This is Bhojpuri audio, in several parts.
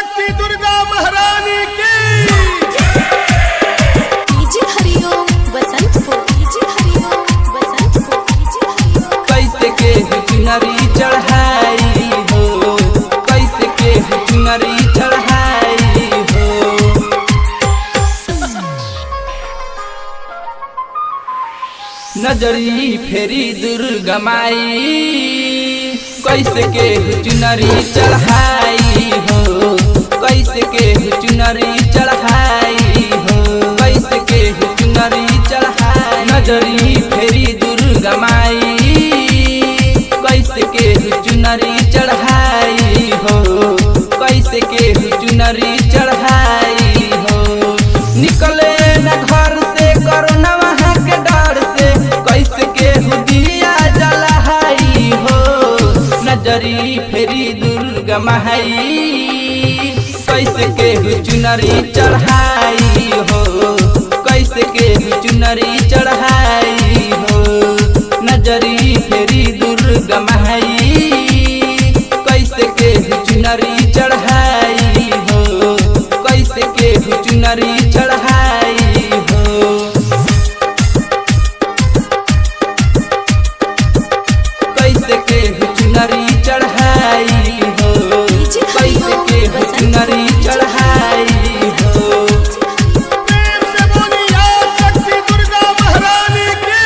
शक्ति दुर्गा महारानी की। हरिओम बसंतपुर, हरिओम बसंतपुर, हरिओम। कैसे के चुनरी चढ़ाई हो, कैसे के चुनरी चढ़ाई हो। नजरी फेरी दुर्गा माई, कैसे के चुनरी चढ़ाई हो, कैसे के चुनरी चढ़ाई हो, कैसे के चुनरी चढ़ाई। नजरी फेरी दुर्गा माई, कैसे के चुनरी चढ़ाई हो, कैसे के चुनरी चढ़ाई हो। निकले न घर से कोरोना वहाँ के डर से, कैसे के दिया जलाई हो। नजरी फेरी दुर्गा माई, कैसे के चुनरी चढ़ाई हो, कैसे के चुनरी चढ़ाई हो। नजरी फेरी दुर्गा माई, कैसे के चुनरी चढ़ाई हो, कैसे के चुनरी चढ़ाई हो। कैसे के चुनरी चढ़ाई हो, कैसे के चुनरी चढ़ाई हो। प्रेम से बोलिए शक्ति दुर्गा महारानी की।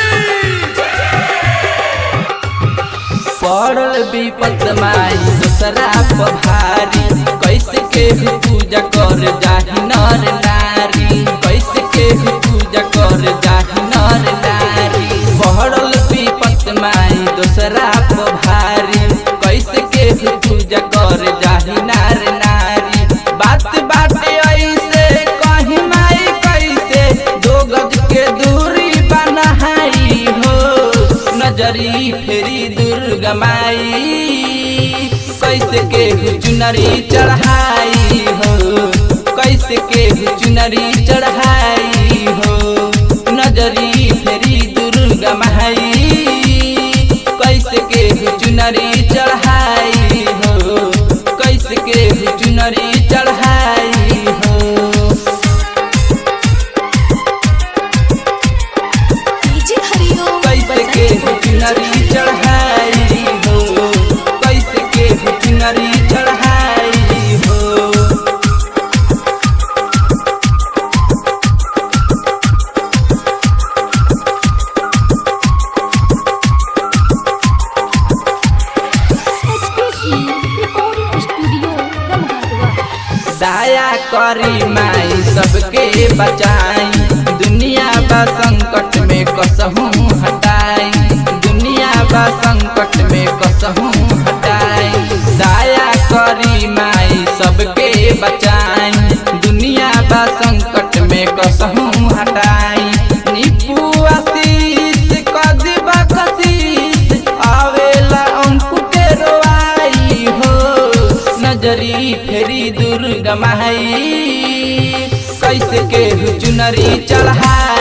पड़ल विपत माई दूसरा पभारी, कैसे के पूजा कर जाहि नर नारी, कैसे के पूजा कर जाहि नर नारी। पड़ल विपत माई दूसरा पभारी, कैसे के पूजा कर जाहि नर नारी। बात बाटे ऐसे कहीं माई, कैसे दो गज के दूरी बनाई हो। नजरी फेरी दुर्गा माई, कैसे के चुनरी चढ़ाई हो, कैसे के चुनरी चढ़ाई हो। नजरी फेरी दुर्गा माई, कैसे के चुनरी चढ़ाई हो, कैसे के चुनरी चढ़ाई हो। हरिओम कैसे के चुनरी चढ़ाई हो, कैसे के चुनरी चढ़ाई हो। रिकॉर्डिंग स्टूडियो रमघाटवा। दया करी माई सबके बचाई, दुनिया बा संकट में कसहूँ हटाई, दुनिया बा संकट में कसहूँ हटाई। दया करी माई सबके बचाई, दुनिया बा संकट में कसहूँ हटाई। निपु आशीष कदिबा कशीष, आवेला अंकु के रोआई हो। नजरी फेरी दुर्गा माई, कैसे के चुनरी चढ़ाई